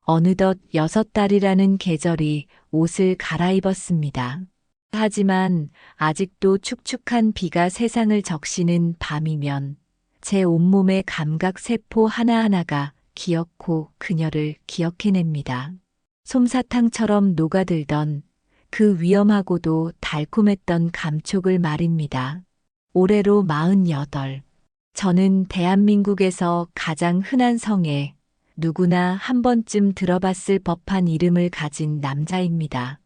어느덧 6달이라는 계절이 옷을 갈아입었습니다. 하지만 아직도 축축한 비가 세상을 적시는 밤이면 제 온몸의 감각 세포 하나하나가 기어코 그녀를 기억해냅니다. 솜사탕처럼 녹아들던 그 위험하고도 달콤했던 감촉을 말입니다. 올해로 48. 저는 대한민국에서 가장 흔한 성에 누구나 한 번쯤 들어봤을 법한 이름을 가진 남자입니다.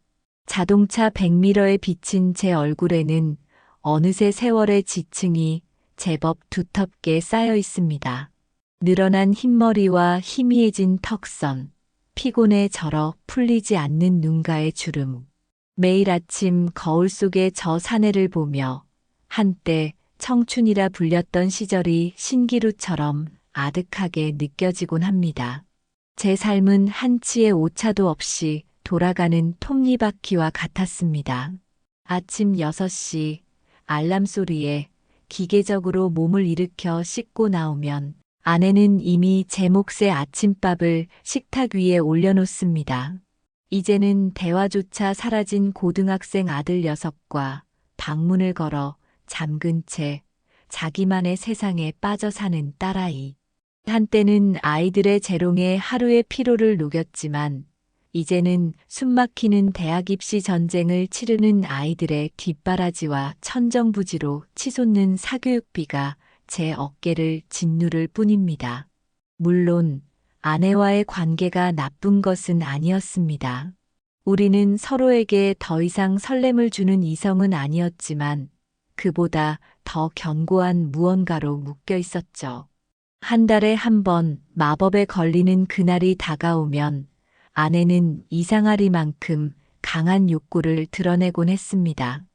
자동차 백미러에 비친 제 얼굴에는 어느새 세월의 지층이 제법 두텁게 쌓여 있습니다. 늘어난 흰머리와 희미해진 턱선, 피곤에 절어 풀리지 않는 눈가의 주름. 매일 아침 거울 속의 저 사내를 보며 한때 청춘이라 불렸던 시절이 신기루처럼 아득하게 느껴지곤 합니다. 제 삶은 한치의 오차도 없이 돌아가는 톱니바퀴와 같았습니다. 아침 6시 알람 소리에 기계적으로 몸을 일으켜 씻고 나오면 아내는 이미 제 몫의 아침밥을 식탁 위에 올려놓습니다. 이제는 대화조차 사라진 고등학생 아들 녀석과 방문을 걸어 잠근 채 자기만의 세상에 빠져 사는 딸아이. 한때는 아이들의 재롱에 하루의 피로를 녹였지만 이제는 숨막히는 대학 입시 전쟁을 치르는 아이들의 뒷바라지와 천정부지로 치솟는 사교육비가 제 어깨를 짓누를 뿐입니다. 물론 아내와의 관계가 나쁜 것은 아니었습니다. 우리는 서로에게 더 이상 설렘을 주는 이성은 아니었지만 그보다 더 견고한 무언가로 묶여 있었죠. 한 달에 한 번 마법에 걸리는 그날이 다가오면 아내는 이상하리만큼 강한 욕구를 드러내곤 했습니다.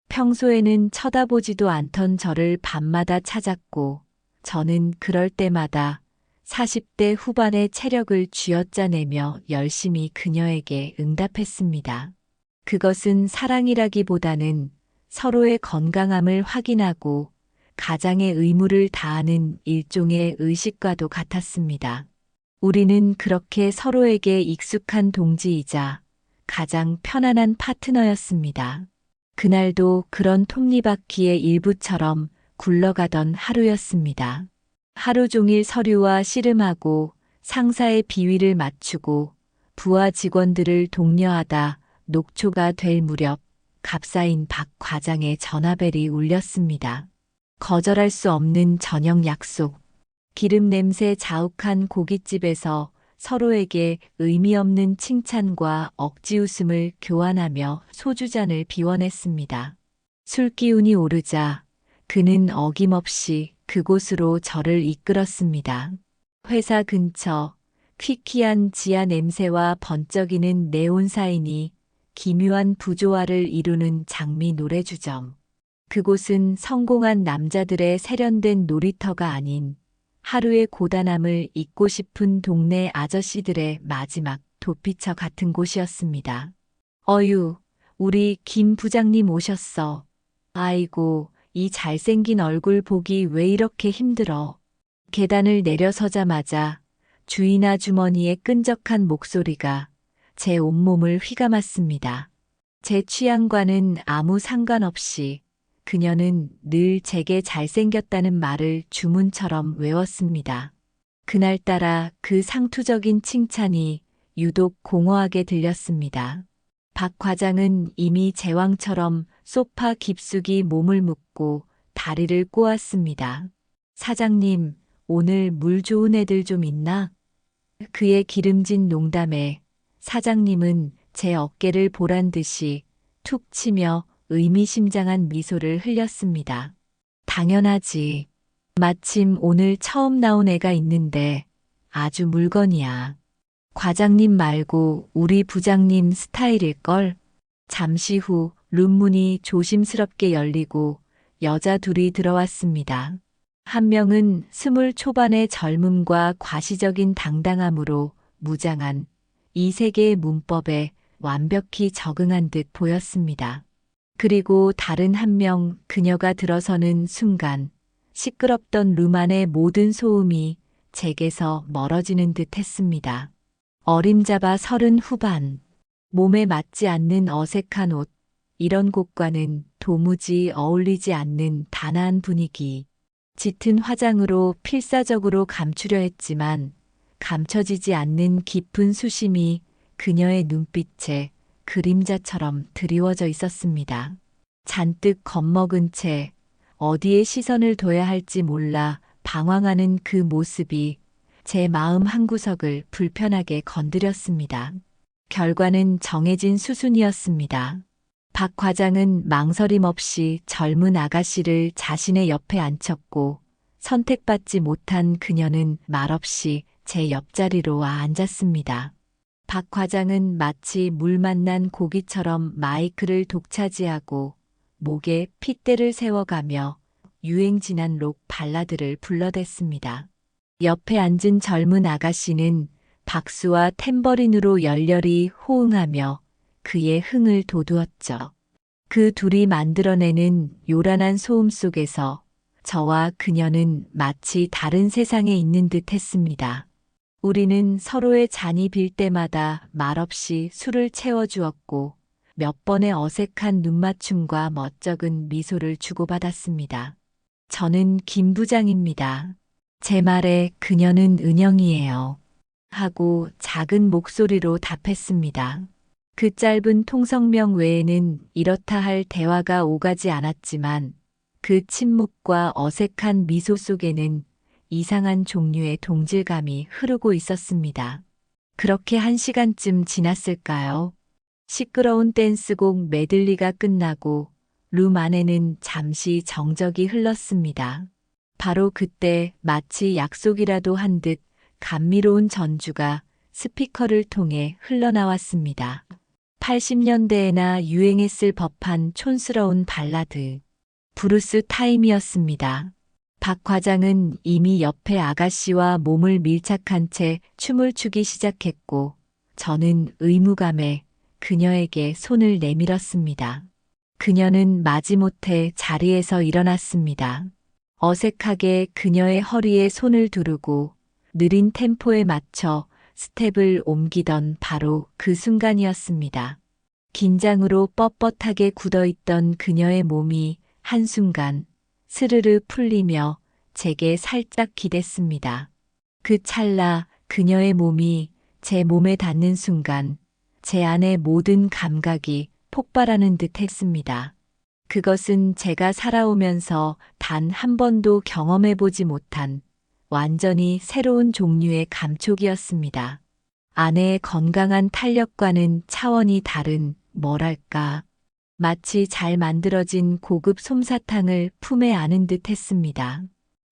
평소에는 쳐다보지도 않던 저를 밤마다 찾았고 저는 그럴 때마다 40대 후반의 체력을 쥐어짜내며 열심히 그녀에게 응답했습니다. 그것은 사랑이라기보다는 서로의 건강함을 확인하고 가장의 의무를 다하는 일종의 의식과도 같았습니다. 우리는 그렇게 서로에게 익숙한 동지이자 가장 편안한 파트너였습니다. 그날도 그런 톱니바퀴의 일부처럼 굴러가던 하루였습니다. 하루 종일 서류와 씨름하고 상사의 비위를 맞추고 부하 직원들을 독려하다 녹초가 될 무렵 값싸인 박 과장의 전화벨이 울렸습니다. 거절할 수 없는 저녁 약속. 기름 냄새 자욱한 고깃집에서 서로에게 의미 없는 칭찬과 억지 웃음을 교환하며 소주잔을 비워냈습니다. 술 기운이 오르자 그는 어김없이 그곳으로 저를 이끌었습니다. 회사 근처 퀴퀴한 지하 냄새와 번쩍이는 네온 사인이 기묘한 부조화를 이루는 장미 노래주점. 그곳은 성공한 남자들의 세련된 놀이터가 아닌 하루의 고단함을 잊고 싶은 동네 아저씨들의 마지막 도피처 같은 곳이었습니다. 어유, 우리 김 부장님 오셨어. 아이고, 이 잘생긴 얼굴 보기 왜 이렇게 힘들어. 계단을 내려서자마자 주인 아주머니의 끈적한 목소리가 제 온몸을 휘감았습니다. 제 취향과는 아무 상관없이 그녀는 늘 제게 잘생겼다는 말을 주문처럼 외웠습니다. 그날따라 그 상투적인 칭찬이 유독 공허하게 들렸습니다. 박 과장은 이미 제왕처럼 소파 깊숙이 몸을 묻고 다리를 꼬았습니다. 사장님, 오늘 물 좋은 애들 좀 있나? 그의 기름진 농담에 사장님은 제 어깨를 보란 듯이 툭 치며 의미심장한 미소를 흘렸습니다. 당연하지. 마침 오늘 처음 나온 애가 있는데 아주 물건이야. 과장님 말고 우리 부장님 스타일일걸? 잠시 후 룸문이 조심스럽게 열리고 여자 둘이 들어왔습니다. 한 명은 20 초반의 젊음과 과시적인 당당함으로 무장한 이 세계의 문법에 완벽히 적응한 듯 보였습니다. 그리고 다른 한 명 그녀가 들어서는 순간 시끄럽던 룸 안의 모든 소음이 제게서 멀어지는 듯 했습니다. 어림잡아 30 후반. 몸에 맞지 않는 어색한 옷. 이런 곳과는 도무지 어울리지 않는 단아한 분위기. 짙은 화장으로 필사적으로 감추려 했지만 감춰지지 않는 깊은 수심이 그녀의 눈빛에 그림자처럼 드리워져 있었습니다. 잔뜩 겁먹은 채 어디에 시선을 둬야 할지 몰라 방황하는 그 모습이 제 마음 한구석을 불편하게 건드렸습니다. 결과는 정해진 수순이었습니다. 박 과장은 망설임 없이 젊은 아가씨를 자신의 옆에 앉혔고 선택받지 못한 그녀는 말없이 제 옆자리로 와 앉았습니다. 박 과장은 마치 물 만난 고기처럼 마이크를 독차지하고 목에 핏대를 세워가며 유행 지난 록 발라드를 불러댔습니다. 옆에 앉은 젊은 아가씨는 박수와 탬버린으로 열렬히 호응하며 그의 흥을 돋우었죠. 그 둘이 만들어내는 요란한 소음 속에서 저와 그녀는 마치 다른 세상에 있는 듯 했습니다. 우리는 서로의 잔이 빌 때마다 말없이 술을 채워주었고 몇 번의 어색한 눈맞춤과 멋쩍은 미소를 주고받았습니다. 저는 김 부장입니다. 제 말에 그녀는 은영이에요. 하고 작은 목소리로 답했습니다. 그 짧은 통성명 외에는 이렇다 할 대화가 오가지 않았지만 그 침묵과 어색한 미소 속에는 이상한 종류의 동질감이 흐르고 있었습니다. 그렇게 1시간쯤 지났을까요? 시끄러운 댄스곡 메들리가 끝나고 룸 안에는 잠시 정적이 흘렀습니다. 바로 그때 마치 약속이라도 한 듯 감미로운 전주가 스피커를 통해 흘러나왔습니다. 80년대에나 유행했을 법한 촌스러운 발라드. 브루스 타임이었습니다. 박 과장은 이미 옆에 아가씨와 몸을 밀착한 채 춤을 추기 시작했고 저는 의무감에 그녀에게 손을 내밀었습니다. 그녀는 마지못해 자리에서 일어났습니다. 어색하게 그녀의 허리에 손을 두르고 느린 템포에 맞춰 스텝을 옮기던 바로 그 순간이었습니다. 긴장으로 뻣뻣하게 굳어있던 그녀의 몸이 한순간 스르르 풀리며 제게 살짝 기댔습니다. 그 찰나 그녀의 몸이 제 몸에 닿는 순간 제 안의 모든 감각이 폭발하는 듯 했습니다. 그것은 제가 살아오면서 단 한 번도 경험해보지 못한 완전히 새로운 종류의 감촉이었습니다. 아내의 건강한 탄력과는 차원이 다른 뭐랄까 마치 잘 만들어진 고급 솜사탕을 품에 안은 듯 했습니다.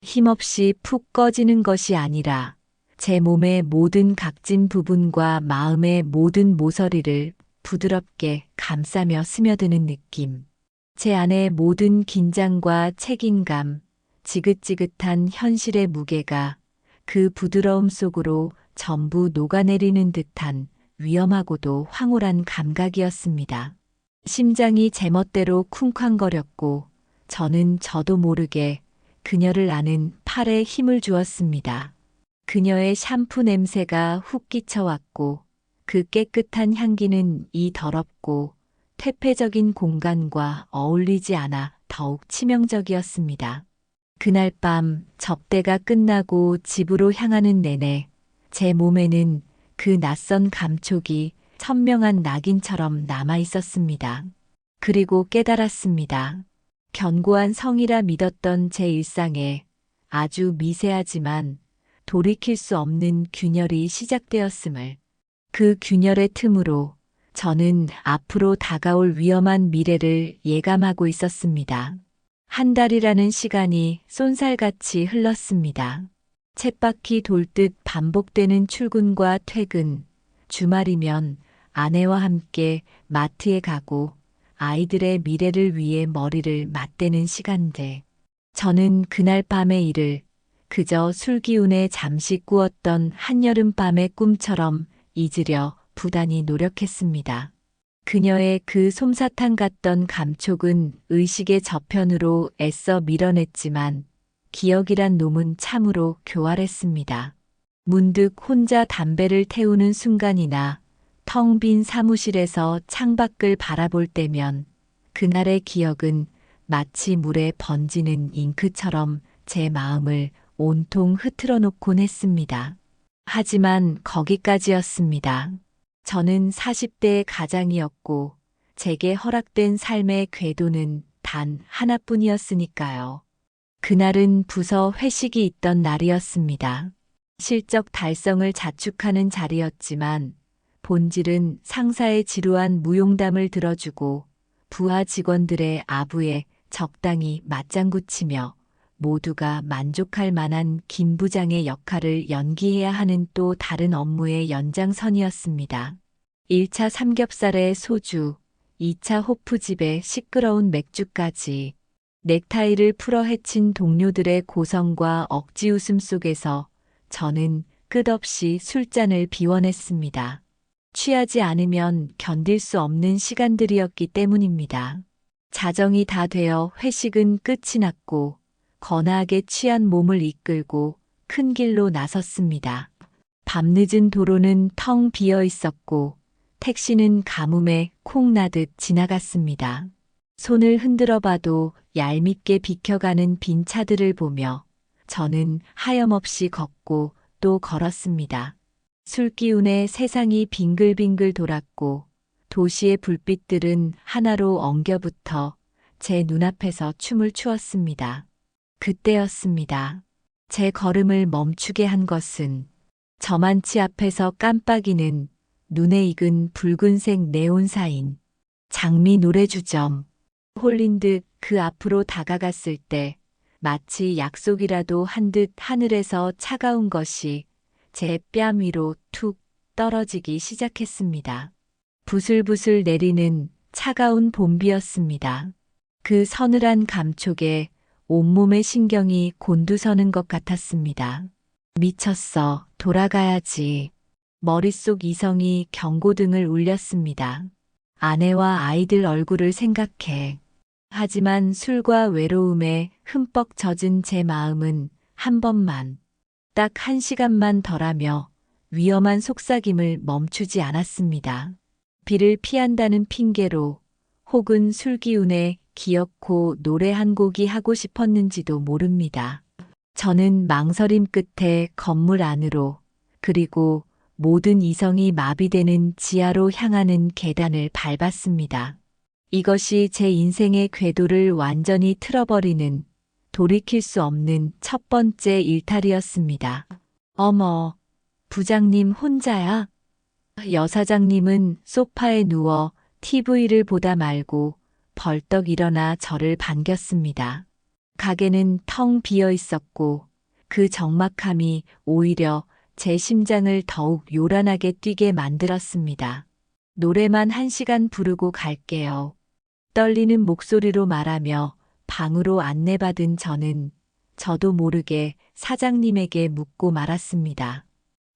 힘없이 푹 꺼지는 것이 아니라 제 몸의 모든 각진 부분과 마음의 모든 모서리를 부드럽게 감싸며 스며드는 느낌. 제 안의 모든 긴장과 책임감, 지긋지긋한 현실의 무게가 그 부드러움 속으로 전부 녹아내리는 듯한 위험하고도 황홀한 감각이었습니다. 심장이 제멋대로 쿵쾅거렸고 저는 저도 모르게 그녀를 안은 팔에 힘을 주었습니다. 그녀의 샴푸 냄새가 훅 끼쳐왔고 그 깨끗한 향기는 이 더럽고 퇴폐적인 공간과 어울리지 않아 더욱 치명적이었습니다. 그날 밤 접대가 끝나고 집으로 향하는 내내 제 몸에는 그 낯선 감촉이 선명한 낙인처럼 남아 있었습니다. 그리고 깨달았습니다. 견고한 성이라 믿었던 제 일상에 아주 미세하지만 돌이킬 수 없는 균열이 시작되었음을. 그 균열의 틈으로 저는 앞으로 다가올 위험한 미래를 예감하고 있었습니다. 한 달이라는 시간이 쏜살같이 흘렀습니다. 쳇바퀴 돌듯 반복되는 출근과 퇴근, 주말이면 아내와 함께 마트에 가고 아이들의 미래를 위해 머리를 맞대는 시간들. 저는 그날 밤의 일을 그저 술기운에 잠시 꾸었던 한여름밤의 꿈처럼 잊으려 부단히 노력했습니다. 그녀의 그 솜사탕 같던 감촉은 의식의 저편으로 애써 밀어냈지만 기억이란 놈은 참으로 교활했습니다. 문득 혼자 담배를 태우는 순간이나 텅 빈 사무실에서 창밖을 바라볼 때면 그날의 기억은 마치 물에 번지는 잉크처럼 제 마음을 온통 흐트러 놓곤 했습니다. 하지만 거기까지였습니다. 저는 40대의 가장이었고 제게 허락된 삶의 궤도는 단 하나뿐이었으니까요. 그날은 부서 회식이 있던 날이었습니다. 실적 달성을 자축하는 자리였지만 본질은 상사의 지루한 무용담을 들어주고 부하 직원들의 아부에 적당히 맞장구 치며 모두가 만족할 만한 김 부장의 역할을 연기해야 하는 또 다른 업무의 연장선이었습니다. 1차 삼겹살에 소주, 2차 호프집에 시끄러운 맥주까지 넥타이를 풀어 헤친 동료들의 고성과 억지 웃음 속에서 저는 끝없이 술잔을 비워냈습니다. 취하지 않으면 견딜 수 없는 시간들이었기 때문입니다. 자정이 다 되어 회식은 끝이 났고 거나하게 취한 몸을 이끌고 큰 길로 나섰습니다. 밤늦은 도로는 텅 비어 있었고 택시는 가뭄에 콩나듯 지나갔습니다. 손을 흔들어 봐도 얄밉게 비켜가는 빈 차들을 보며 저는 하염없이 걷고 또 걸었습니다. 술기운에 세상이 빙글빙글 돌았고 도시의 불빛들은 하나로 엉겨붙어 제 눈앞에서 춤을 추었습니다. 그때였습니다. 제 걸음을 멈추게 한 것은 저만치 앞에서 깜빡이는 눈에 익은 붉은색 네온사인 장미 노래주점. 홀린 듯 그 앞으로 다가갔을 때 마치 약속이라도 한 듯 하늘에서 차가운 것이 제 뺨 위로 툭 떨어지기 시작했습니다. 부슬부슬 내리는 차가운 봄비였습니다. 그 서늘한 감촉에 온몸의 신경이 곤두서는 것 같았습니다. 미쳤어, 돌아가야지. 머릿속 이성이 경고등을 울렸습니다. 아내와 아이들 얼굴을 생각해. 하지만 술과 외로움에 흠뻑 젖은 제 마음은 한 번만, 딱 1시간만 덜하며 위험한 속삭임을 멈추지 않았습니다. 비를 피한다는 핑계로 혹은 술기운에 기어코 노래 한 곡이 하고 싶었는지도 모릅니다. 저는 망설임 끝에 건물 안으로 그리고 모든 이성이 마비되는 지하로 향하는 계단을 밟았습니다. 이것이 제 인생의 궤도를 완전히 틀어버리는 돌이킬 수 없는 첫 번째 일탈이었습니다. 어머, 부장님 혼자야? 여사장님은 소파에 누워 TV를 보다 말고 벌떡 일어나 저를 반겼습니다. 가게는 텅 비어 있었고 그 적막함이 오히려 제 심장을 더욱 요란하게 뛰게 만들었습니다. 노래만 1시간 부르고 갈게요. 떨리는 목소리로 말하며 방으로 안내받은 저는 저도 모르게 사장님에게 묻고 말았습니다.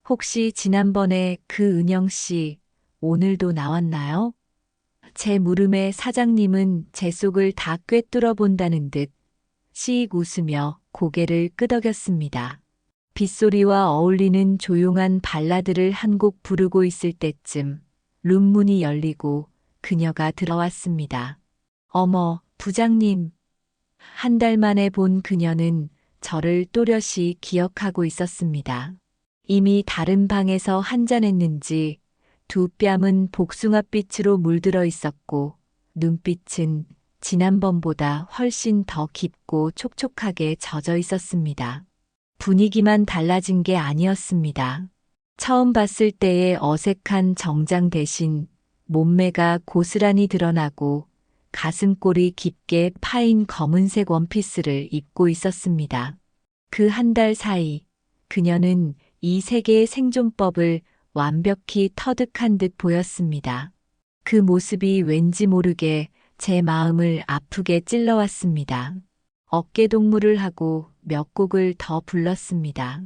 혹시 지난번에 그 은영 씨 오늘도 나왔나요? 제 물음에 사장님은 제 속을 다 꿰뚫어 본다는 듯 씩 웃으며 고개를 끄덕였습니다. 빗소리와 어울리는 조용한 발라드를 한 곡 부르고 있을 때쯤 룸문이 열리고 그녀가 들어왔습니다. 어머, 부장님. 한 달 만에 본 그녀는 저를 또렷이 기억하고 있었습니다. 이미 다른 방에서 한잔했는지 두 뺨은 복숭아빛으로 물들어 있었고 눈빛은 지난번보다 훨씬 더 깊고 촉촉하게 젖어 있었습니다. 분위기만 달라진 게 아니었습니다. 처음 봤을 때의 어색한 정장 대신 몸매가 고스란히 드러나고 가슴골이 깊게 파인 검은색 원피스를 입고 있었습니다. 그 한 달 사이 그녀는 이 세계의 생존법을 완벽히 터득한 듯 보였습니다. 그 모습이 왠지 모르게 제 마음을 아프게 찔러왔습니다. 어깨 동무를 하고 몇 곡을 더 불렀습니다.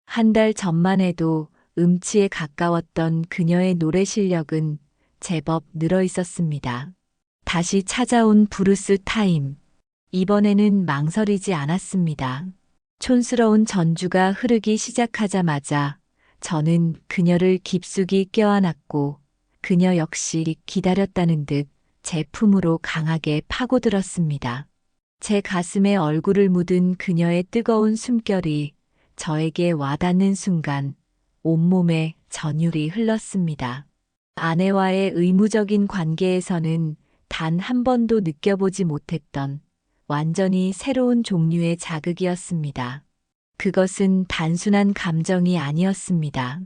한 달 전만 해도 음치에 가까웠던 그녀의 노래 실력은 제법 늘어 있었습니다. 다시 찾아온 브루스 타임. 이번에는 망설이지 않았습니다. 촌스러운 전주가 흐르기 시작하자마자 저는 그녀를 깊숙이 껴안았고 그녀 역시 기다렸다는 듯 제 품으로 강하게 파고들었습니다. 제 가슴에 얼굴을 묻은 그녀의 뜨거운 숨결이 저에게 와닿는 순간 온몸에 전율이 흘렀습니다. 아내와의 의무적인 관계에서는 단 한 번도 느껴보지 못했던 완전히 새로운 종류의 자극이었습니다. 그것은 단순한 감정이 아니었습니다.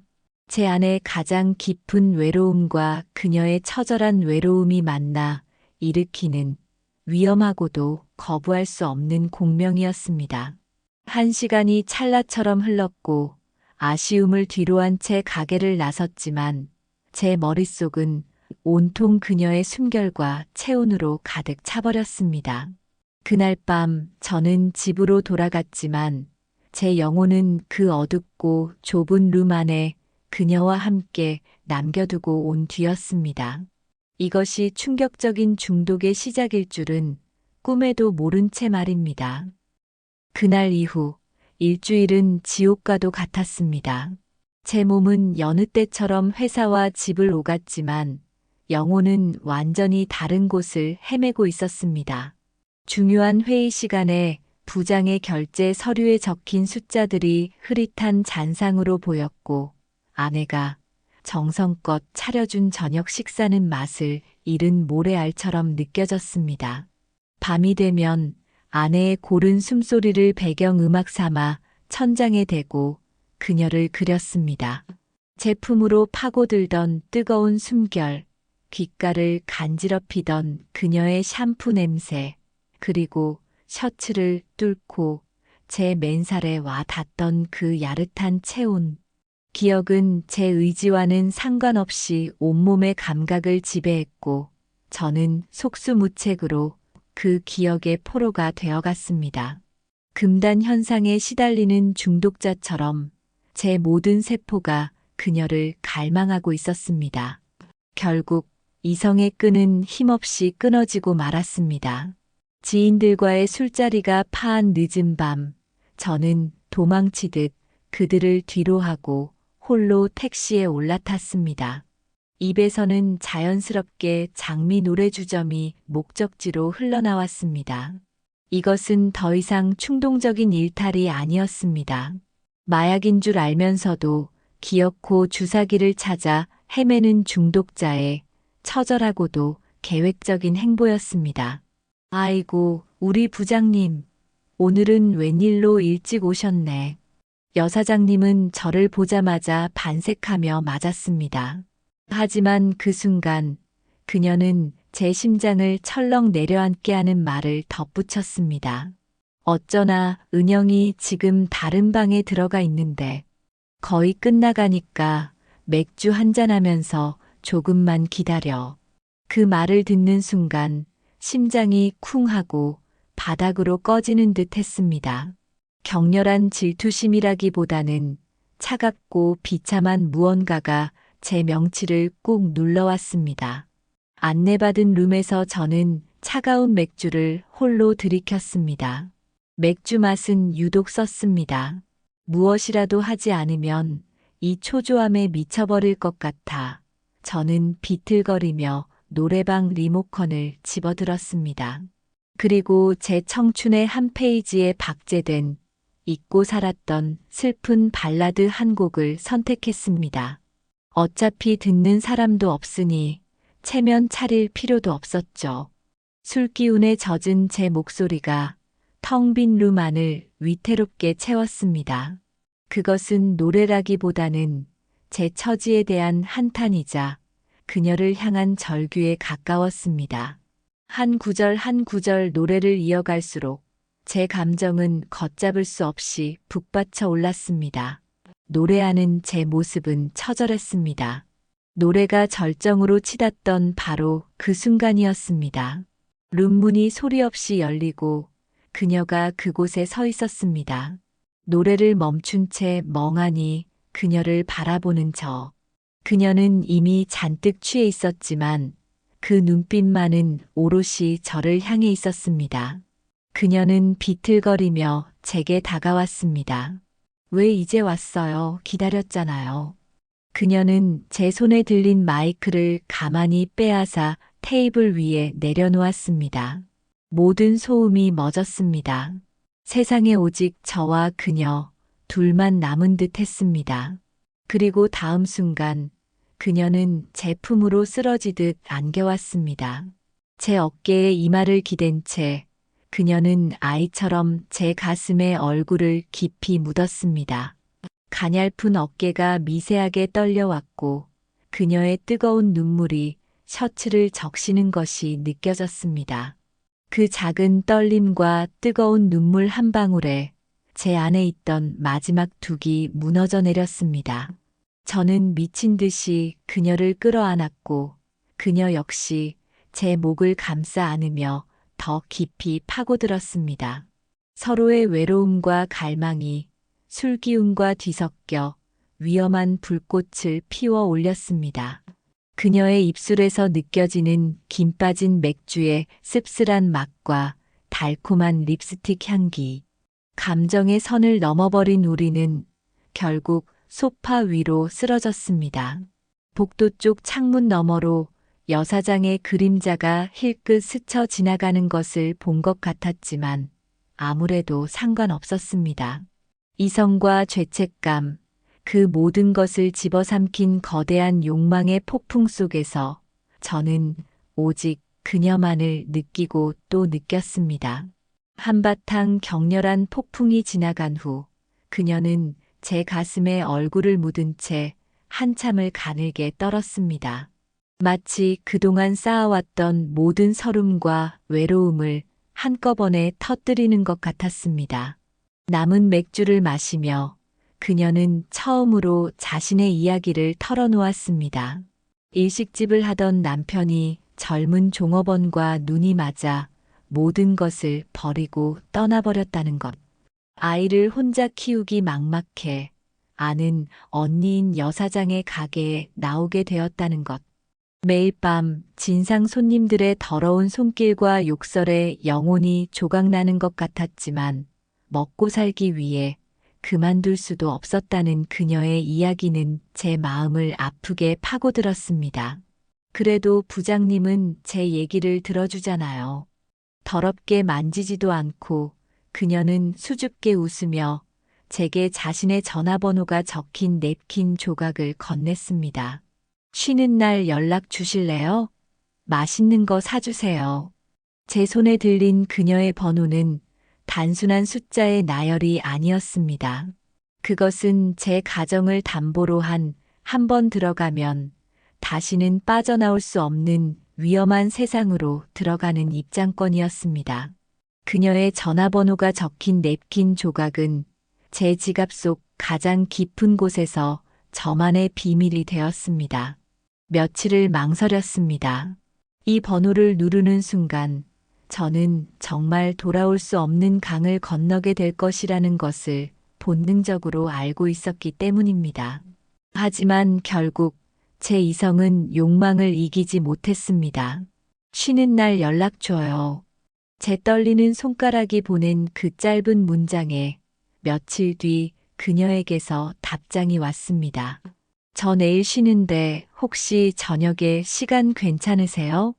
제 안에 가장 깊은 외로움과 그녀의 처절한 외로움이 만나 일으키는 위험하고도 거부할 수 없는 공명이었습니다. 한 시간이 찰나처럼 흘렀고 아쉬움을 뒤로한 채 가게를 나섰지만 제 머릿속은 온통 그녀의 숨결과 체온으로 가득 차버렸습니다. 그날 밤 저는 집으로 돌아갔지만 제 영혼은 그 어둡고 좁은 룸 안에 그녀와 함께 남겨두고 온 뒤였습니다. 이것이 충격적인 중독의 시작일 줄은 꿈에도 모른 채 말입니다. 그날 이후 일주일은 지옥과도 같았습니다. 제 몸은 여느 때처럼 회사와 집을 오갔지만 영혼은 완전히 다른 곳을 헤매고 있었습니다. 중요한 회의 시간에 부장의 결제 서류에 적힌 숫자들이 흐릿한 잔상으로 보였고 아내가 정성껏 차려준 저녁 식사는 맛을 잃은 모래알처럼 느껴졌습니다. 밤이 되면 아내의 고른 숨소리를 배경음악 삼아 천장에 대고 그녀를 그렸습니다. 제품으로 파고들던 뜨거운 숨결, 귓가를 간지럽히던 그녀의 샴푸 냄새, 그리고 셔츠를 뚫고 제 맨살에 와 닿던 그 야릇한 체온. 기억은 제 의지와는 상관없이 온몸의 감각을 지배했고 저는 속수무책으로 그 기억의 포로가 되어갔습니다. 금단 현상에 시달리는 중독자처럼 제 모든 세포가 그녀를 갈망하고 있었습니다. 결국 이성의 끈은 힘없이 끊어지고 말았습니다. 지인들과의 술자리가 파한 늦은 밤, 저는 도망치듯 그들을 뒤로하고 홀로 택시에 올라탔습니다. 입에서는 자연스럽게 장미 노래주점이 목적지로 흘러나왔습니다. 이것은 더 이상 충동적인 일탈이 아니었습니다. 마약인 줄 알면서도 기어코 주사기를 찾아 헤매는 중독자의 처절하고도 계획적인 행보였습니다. 아이고, 우리 부장님, 오늘은 웬일로 일찍 오셨네. 여사장님은 저를 보자마자 반색하며 맞았습니다. 하지만 그 순간 그녀는 제 심장을 철렁 내려앉게 하는 말을 덧붙였습니다. 어쩌나 은영이 지금 다른 방에 들어가 있는데 거의 끝나가니까 맥주 한잔하면서 조금만 기다려. 그 말을 듣는 순간 심장이 쿵 하고 바닥으로 꺼지는 듯 했습니다. 격렬한 질투심이라기보다는 차갑고 비참한 무언가가 제 명치를 꾹 눌러왔습니다. 안내받은 룸에서 저는 차가운 맥주를 홀로 들이켰습니다. 맥주 맛은 유독 썼습니다. 무엇이라도 하지 않으면 이 초조함에 미쳐버릴 것 같아 저는 비틀거리며 노래방 리모컨을 집어들었습니다. 그리고 제 청춘의 한 페이지에 박제된 잊고 살았던 슬픈 발라드 한 곡을 선택했습니다. 어차피 듣는 사람도 없으니 체면 차릴 필요도 없었죠. 술기운에 젖은 제 목소리가 텅 빈 룸 안을 위태롭게 채웠습니다. 그것은 노래라기보다는 제 처지에 대한 한탄이자 그녀를 향한 절규에 가까웠습니다. 한 구절 한 구절 노래를 이어갈수록 제 감정은 걷잡을 수 없이 북받쳐 올랐습니다. 노래하는 제 모습은 처절했습니다. 노래가 절정으로 치닫던 바로 그 순간이었습니다. 룸문이 소리 없이 열리고 그녀가 그곳에 서 있었습니다. 노래를 멈춘 채 멍하니 그녀를 바라보는 저. 그녀는 이미 잔뜩 취해 있었지만 그 눈빛만은 오롯이 저를 향해 있었습니다. 그녀는 비틀거리며 제게 다가왔습니다. 왜 이제 왔어요? 기다렸잖아요. 그녀는 제 손에 들린 마이크를 가만히 빼앗아 테이블 위에 내려놓았습니다. 모든 소음이 멎었습니다. 세상에 오직 저와 그녀 둘만 남은 듯 했습니다. 그리고 다음 순간 그녀는 제 품으로 쓰러지듯 안겨왔습니다. 제 어깨에 이마를 기댄 채 그녀는 아이처럼 제 가슴에 얼굴을 깊이 묻었습니다. 가냘픈 어깨가 미세하게 떨려왔고 그녀의 뜨거운 눈물이 셔츠를 적시는 것이 느껴졌습니다. 그 작은 떨림과 뜨거운 눈물 한 방울에 제 안에 있던 마지막 둑이 무너져 내렸습니다. 저는 미친 듯이 그녀를 끌어안았고 그녀 역시 제 목을 감싸 안으며 더 깊이 파고들었습니다. 서로의 외로움과 갈망이 술기운과 뒤섞여 위험한 불꽃을 피워 올렸습니다. 그녀의 입술에서 느껴지는 김 빠진 맥주의 씁쓸한 맛과 달콤한 립스틱 향기. 감정의 선을 넘어버린 우리는 결국 소파 위로 쓰러졌습니다. 복도 쪽 창문 너머로 여사장의 그림자가 힐끗 스쳐 지나가는 것을 본 것 같았지만 아무래도 상관없었습니다. 이성과 죄책감, 그 모든 것을 집어삼킨 거대한 욕망의 폭풍 속에서 저는 오직 그녀만을 느끼고 또 느꼈습니다. 한바탕 격렬한 폭풍이 지나간 후 그녀는 제 가슴에 얼굴을 묻은 채 한참을 가늘게 떨었습니다. 마치 그동안 쌓아왔던 모든 서름과 외로움을 한꺼번에 터뜨리는 것 같았습니다. 남은 맥주를 마시며 그녀는 처음으로 자신의 이야기를 털어놓았습니다. 일식집을 하던 남편이 젊은 종업원과 눈이 맞아 모든 것을 버리고 떠나버렸다는 것. 아이를 혼자 키우기 막막해 아는 언니인 여사장의 가게에 나오게 되었다는 것. 매일 밤 진상 손님들의 더러운 손길과 욕설에 영혼이 조각나는 것 같았지만 먹고 살기 위해 그만둘 수도 없었다는 그녀의 이야기는 제 마음을 아프게 파고들었습니다. 그래도 부장님은 제 얘기를 들어주잖아요. 더럽게 만지지도 않고 그녀는 수줍게 웃으며 제게 자신의 전화번호가 적힌 냅킨 조각을 건넸습니다. 쉬는 날 연락 주실래요? 맛있는 거 사주세요. 제 손에 들린 그녀의 번호는 단순한 숫자의 나열이 아니었습니다. 그것은 제 가정을 담보로 한 번 들어가면 다시는 빠져나올 수 없는 위험한 세상으로 들어가는 입장권이었습니다. 그녀의 전화번호가 적힌 냅킨 조각은 제 지갑 속 가장 깊은 곳에서 저만의 비밀이 되었습니다. 며칠을 망설였습니다. 이 번호를 누르는 순간 저는 정말 돌아올 수 없는 강을 건너게 될 것이라는 것을 본능적으로 알고 있었기 때문입니다. 하지만 결국 제 이성은 욕망을 이기지 못했습니다. 쉬는 날 연락 줘요. 제 떨리는 손가락이 보낸 그 짧은 문장에 며칠 뒤 그녀에게서 답장이 왔습니다. 저 내일 쉬는데 혹시 저녁에 시간 괜찮으세요?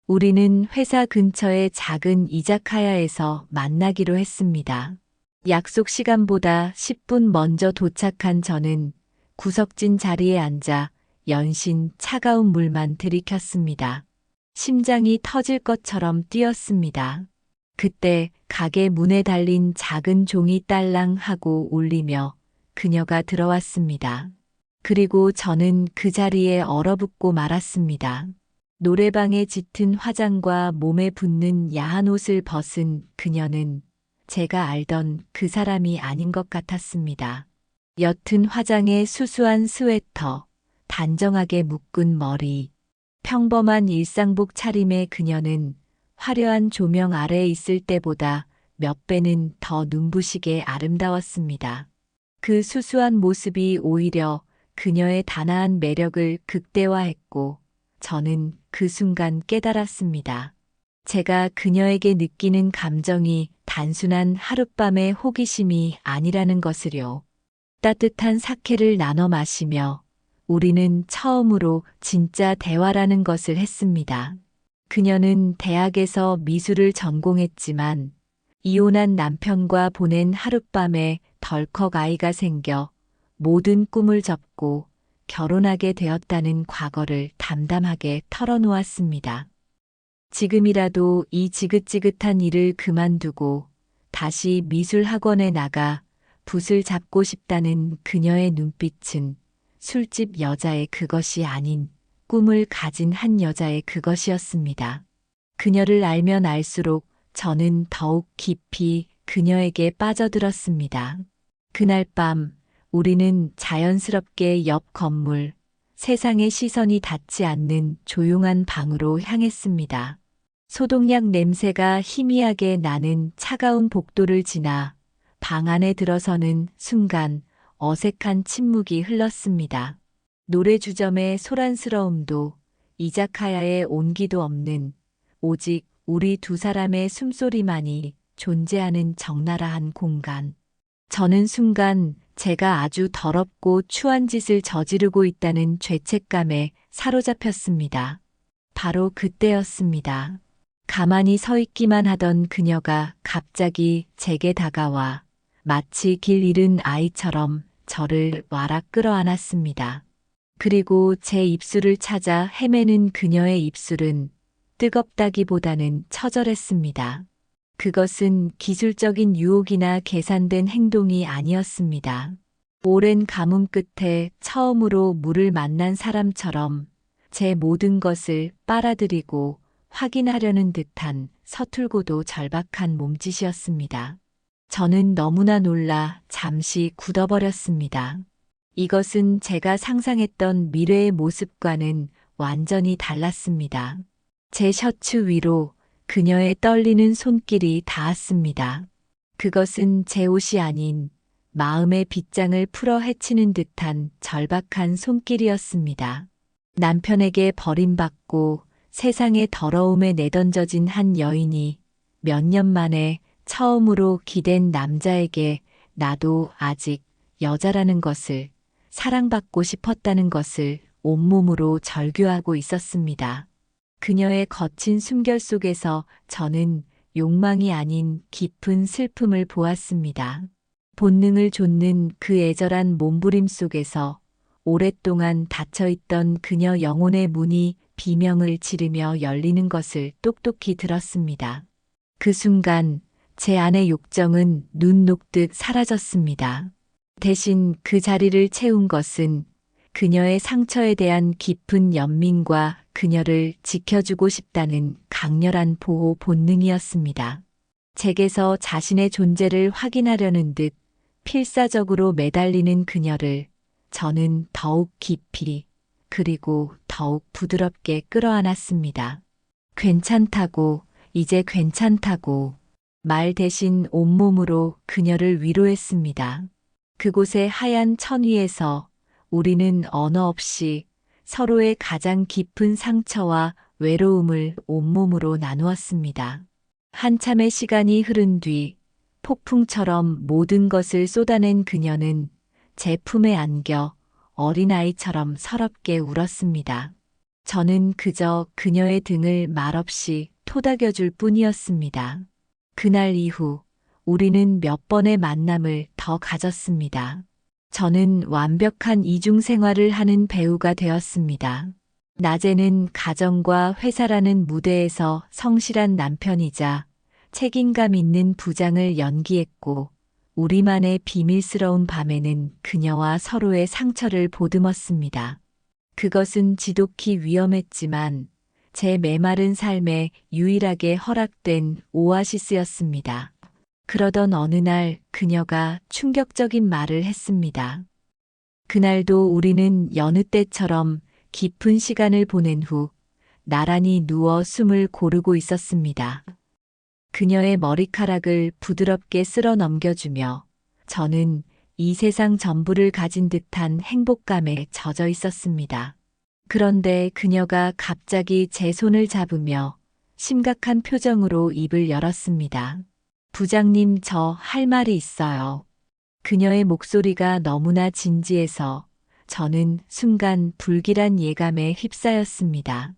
우리는 회사 근처의 작은 이자카야에서 만나기로 했습니다. 약속 시간보다 10분 먼저 도착한 저는 구석진 자리에 앉아 연신 차가운 물만 들이켰습니다. 심장이 터질 것처럼 뛰었습니다. 그때 가게 문에 달린 작은 종이 딸랑 하고 울리며 그녀가 들어왔습니다. 그리고 저는 그 자리에 얼어붙고 말았습니다. 노래방에 짙은 화장과 몸에 붙는 야한 옷을 벗은 그녀는 제가 알던 그 사람이 아닌 것 같았습니다. 옅은 화장에 수수한 스웨터, 단정하게 묶은 머리, 평범한 일상복 차림의 그녀는 화려한 조명 아래에 있을 때보다 몇 배는 더 눈부시게 아름다웠습니다. 그 수수한 모습이 오히려 그녀의 단아한 매력을 극대화했고 저는 그 순간 깨달았습니다. 제가 그녀에게 느끼는 감정이 단순한 하룻밤의 호기심이 아니라는 것을요. 따뜻한 사케를 나눠 마시며 우리는 처음으로 진짜 대화라는 것을 했습니다. 그녀는 대학에서 미술을 전공했지만 이혼한 남편과 보낸 하룻밤에 덜컥 아이가 생겨 모든 꿈을 접고 결혼하게 되었다는 과거를 담담하게 털어놓았습니다. 지금이라도 이 지긋지긋한 일을 그만두고 다시 미술 학원에 나가 붓을 잡고 싶다는 그녀의 눈빛은 술집 여자의 그것이 아닌 꿈을 가진 한 여자의 그것이었습니다. 그녀를 알면 알수록 저는 더욱 깊이 그녀에게 빠져들었습니다. 그날 밤 우리는 자연스럽게 옆 건물, 세상의 시선이 닿지 않는 조용한 방으로 향했습니다. 소독약 냄새가 희미하게 나는 차가운 복도를 지나 방 안에 들어서는 순간 어색한 침묵이 흘렀습니다. 노래 주점의 소란스러움도 이자카야의 온기도 없는 오직 우리 두 사람의 숨소리만이 존재하는 적나라한 공간. 저는 순간 제가 아주 더럽고 추한 짓을 저지르고 있다는 죄책감에 사로잡혔습니다. 바로 그때였습니다. 가만히 서 있기만 하던 그녀가 갑자기 제게 다가와 마치 길 잃은 아이처럼 저를 와락 끌어안았습니다. 그리고 제 입술을 찾아 헤매는 그녀의 입술은 뜨겁다기보다는 처절했습니다. 그것은 기술적인 유혹이나 계산된 행동이 아니었습니다. 오랜 가뭄 끝에 처음으로 물을 만난 사람처럼 제 모든 것을 빨아들이고 확인하려는 듯한 서툴고도 절박한 몸짓이었습니다. 저는 너무나 놀라 잠시 굳어버렸습니다. 이것은 제가 상상했던 미래의 모습과는 완전히 달랐습니다. 제 셔츠 위로 그녀의 떨리는 손길이 닿았습니다. 그것은 제 옷이 아닌 마음의 빗장을 풀어 헤치는 듯한 절박한 손길이었습니다. 남편에게 버림받고 세상의 더러움에 내던져진 한 여인이 몇 년 만에 처음으로 기댄 남자에게 나도 아직 여자라는 것을, 사랑받고 싶었다는 것을 온몸으로 절규하고 있었습니다. 그녀의 거친 숨결 속에서 저는 욕망이 아닌 깊은 슬픔을 보았습니다. 본능을 좇는 그 애절한 몸부림 속에서 오랫동안 닫혀있던 그녀 영혼의 문이 비명을 지르며 열리는 것을 똑똑히 들었습니다. 그 순간 제 안의 욕정은 눈 녹듯 사라졌습니다. 대신 그 자리를 채운 것은 그녀의 상처에 대한 깊은 연민과 그녀를 지켜주고 싶다는 강렬한 보호 본능이었습니다. 제게서 자신의 존재를 확인하려는 듯 필사적으로 매달리는 그녀를 저는 더욱 깊이 그리고 더욱 부드럽게 끌어안았습니다. 괜찮다고, 이제 괜찮다고 말 대신 온몸으로 그녀를 위로했습니다. 그곳의 하얀 천 위에서 우리는 언어 없이 서로의 가장 깊은 상처와 외로움을 온몸으로 나누었습니다. 한참의 시간이 흐른 뒤 폭풍처럼 모든 것을 쏟아낸 그녀는 제 품에 안겨 어린아이처럼 서럽게 울었습니다. 저는 그저 그녀의 등을 말없이 토닥여줄 뿐이었습니다. 그날 이후 우리는 몇 번의 만남을 더 가졌습니다. 저는 완벽한 이중 생활을 하는 배우가 되었습니다. 낮에는 가정과 회사라는 무대에서 성실한 남편이자 책임감 있는 부장을 연기했고, 우리만의 비밀스러운 밤에는 그녀와 서로의 상처를 보듬었습니다. 그것은 지독히 위험했지만 제 메마른 삶에 유일하게 허락된 오아시스였습니다. 그러던 어느 날 그녀가 충격적인 말을 했습니다. 그날도 우리는 여느 때처럼 깊은 시간을 보낸 후 나란히 누워 숨을 고르고 있었습니다. 그녀의 머리카락을 부드럽게 쓸어 넘겨주며 저는 이 세상 전부를 가진 듯한 행복감에 젖어 있었습니다. 그런데 그녀가 갑자기 제 손을 잡으며 심각한 표정으로 입을 열었습니다. 부장님, 저 할 말이 있어요. 그녀의 목소리가 너무나 진지해서 저는 순간 불길한 예감에 휩싸였습니다.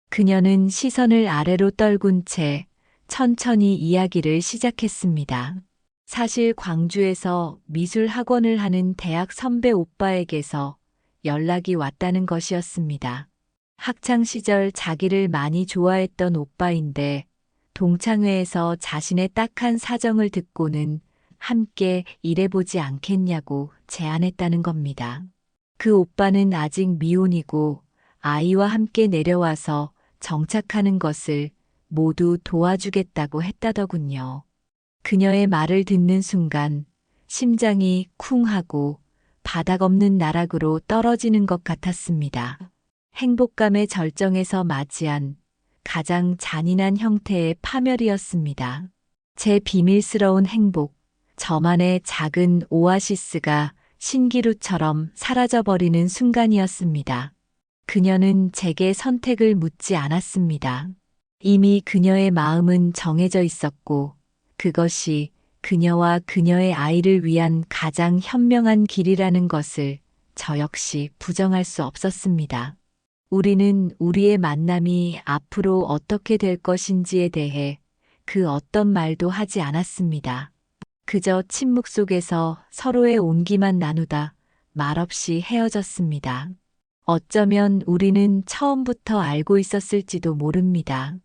그녀는 시선을 아래로 떨군 채 천천히 이야기를 시작했습니다. 사실 광주에서 미술 학원을 하는 대학 선배 오빠에게서 연락이 왔다는 것이었습니다. 학창 시절 자기를 많이 좋아했던 오빠인데 동창회에서 자신의 딱한 사정을 듣고는 함께 일해보지 않겠냐고 제안했다는 겁니다. 그 오빠는 아직 미혼이고 아이와 함께 내려와서 정착하는 것을 모두 도와주겠다고 했다더군요. 그녀의 말을 듣는 순간 심장이 쿵 하고 바닥 없는 나락으로 떨어지는 것 같았습니다. 행복감의 절정에서 맞이한 가장 잔인한 형태의 파멸이었습니다. 제 비밀스러운 행복, 저만의 작은 오아시스가 신기루처럼 사라져버리는 순간이었습니다. 그녀는 제게 선택을 묻지 않았습니다. 이미 그녀의 마음은 정해져 있었고 그것이 그녀와 그녀의 아이를 위한 가장 현명한 길이라는 것을 저 역시 부정할 수 없었습니다. 우리는 우리의 만남이 앞으로 어떻게 될 것인지에 대해 그 어떤 말도 하지 않았습니다. 그저 침묵 속에서 서로의 온기만 나누다 말없이 헤어졌습니다. 어쩌면 우리는 처음부터 알고 있었을지도 모릅니다.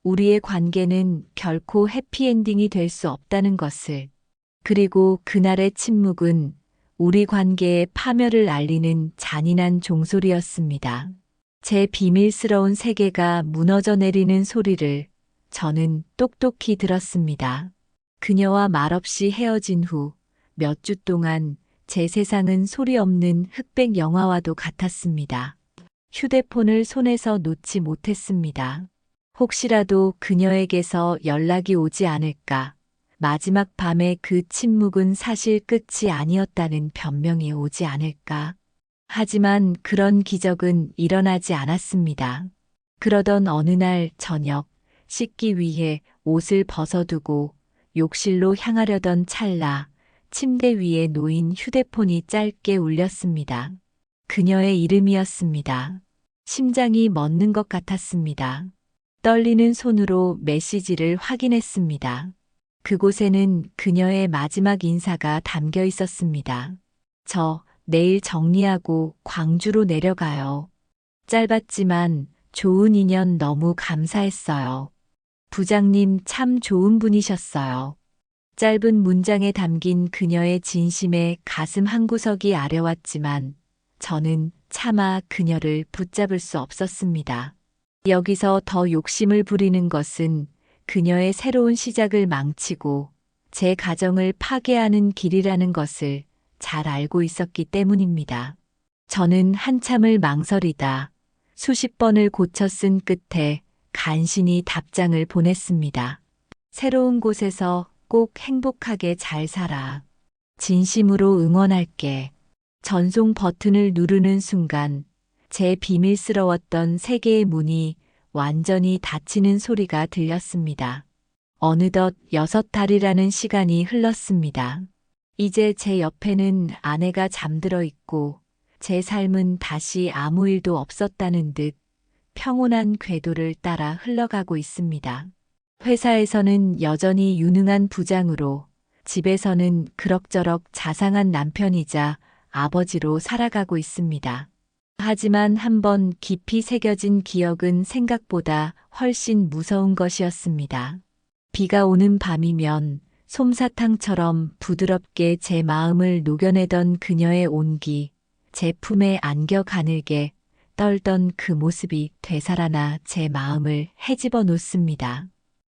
우리의 관계는 결코 해피엔딩이 될 수 없다는 것을. 그리고 그날의 침묵은 우리 관계의 파멸을 알리는 잔인한 종소리였습니다. 제 비밀스러운 세계가 무너져 내리는 소리를 저는 똑똑히 들었습니다. 그녀와 말없이 헤어진 후 몇 주 동안 제 세상은 소리 없는 흑백 영화와도 같았습니다. 휴대폰을 손에서 놓지 못했습니다. 혹시라도 그녀에게서 연락이 오지 않을까. 마지막 밤의 그 침묵은 사실 끝이 아니었다는 변명이 오지 않을까. 하지만 그런 기적은 일어나지 않았습니다. 그러던 어느 날 저녁, 씻기 위해 옷을 벗어두고 욕실로 향하려던 찰나 침대 위에 놓인 휴대폰이 짧게 울렸습니다. 그녀의 이름이었습니다. 심장이 멎는 것 같았습니다. 떨리는 손으로 메시지를 확인했습니다. 그곳에는 그녀의 마지막 인사가 담겨 있었습니다. 저 내일 정리하고 광주로 내려가요. 짧았지만 좋은 인연 너무 감사했어요. 부장님 참 좋은 분이셨어요. 짧은 문장에 담긴 그녀의 진심에 가슴 한구석이 아려왔지만 저는 차마 그녀를 붙잡을 수 없었습니다. 여기서 더 욕심을 부리는 것은 그녀의 새로운 시작을 망치고 제 가정을 파괴하는 길이라는 것을 잘 알고 있었기 때문입니다. 저는 한참을 망설이다 수십 번을 고쳐 쓴 끝에 간신히 답장을 보냈습니다. 새로운 곳에서 꼭 행복하게 잘 살아. 진심으로 응원할게. 전송 버튼을 누르는 순간 제 비밀스러웠던 세계의 문이 완전히 닫히는 소리가 들렸습니다. 어느덧 6달이라는 시간이 흘렀습니다. 이제 제 옆에는 아내가 잠들어 있고 제 삶은 다시 아무 일도 없었다는 듯 평온한 궤도를 따라 흘러가고 있습니다. 회사에서는 여전히 유능한 부장으로, 집에서는 그럭저럭 자상한 남편이자 아버지로 살아가고 있습니다. 하지만 한번 깊이 새겨진 기억은 생각보다 훨씬 무서운 것이었습니다. 비가 오는 밤이면 솜사탕처럼 부드럽게 제 마음을 녹여내던 그녀의 온기, 제 품에 안겨 가늘게 떨던 그 모습이 되살아나 제 마음을 헤집어 놓습니다.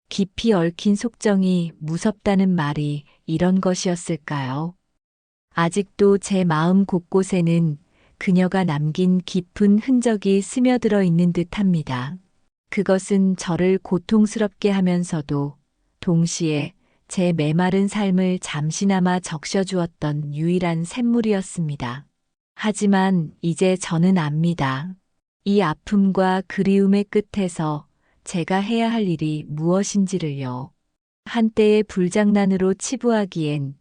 깊이 얽힌 속정이 무섭다는 말이 이런 것이었을까요? 아직도 제 마음 곳곳에는 그녀가 남긴 깊은 흔적이 스며들어 있는 듯합니다. 그것은 저를 고통스럽게 하면서도 동시에 제 메마른 삶을 잠시나마 적셔주었던 유일한 샘물이었습니다. 하지만 이제 저는 압니다. 이 아픔과 그리움의 끝에서 제가 해야 할 일이 무엇인지를요. 한때의 불장난으로 치부하기엔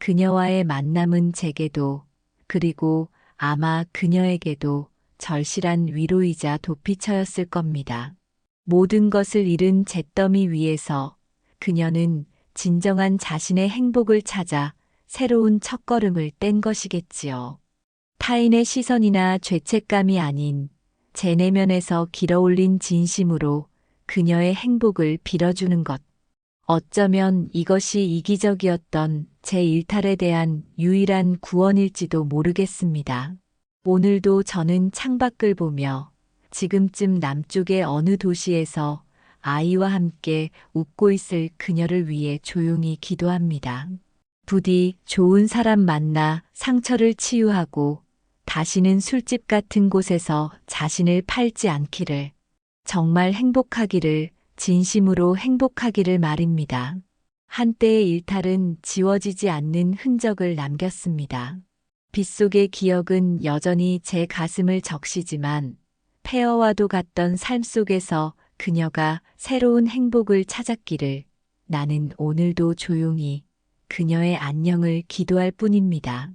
그녀와의 만남은 제게도, 그리고 아마 그녀에게도 절실한 위로이자 도피처였을 겁니다. 모든 것을 잃은 잿더미 위에서 그녀는 진정한 자신의 행복을 찾아 새로운 첫걸음을 뗀 것이겠지요. 타인의 시선이나 죄책감이 아닌 제 내면에서 길어올린 진심으로 그녀의 행복을 빌어주는 것. 어쩌면 이것이 이기적이었던 제 일탈에 대한 유일한 구원일지도 모르겠습니다. 오늘도 저는 창밖을 보며 지금쯤 남쪽의 어느 도시에서 아이와 함께 웃고 있을 그녀를 위해 조용히 기도합니다. 부디 좋은 사람 만나 상처를 치유하고 다시는 술집 같은 곳에서 자신을 팔지 않기를, 정말 행복하기를, 진심으로 행복하기를 말입니다. 한때의 일탈은 지워지지 않는 흔적을 남겼습니다. 빗속의 기억은 여전히 제 가슴을 적시지만 폐허와도 같던 삶 속에서 그녀가 새로운 행복을 찾았기를 나는 오늘도 조용히 그녀의 안녕을 기도할 뿐입니다.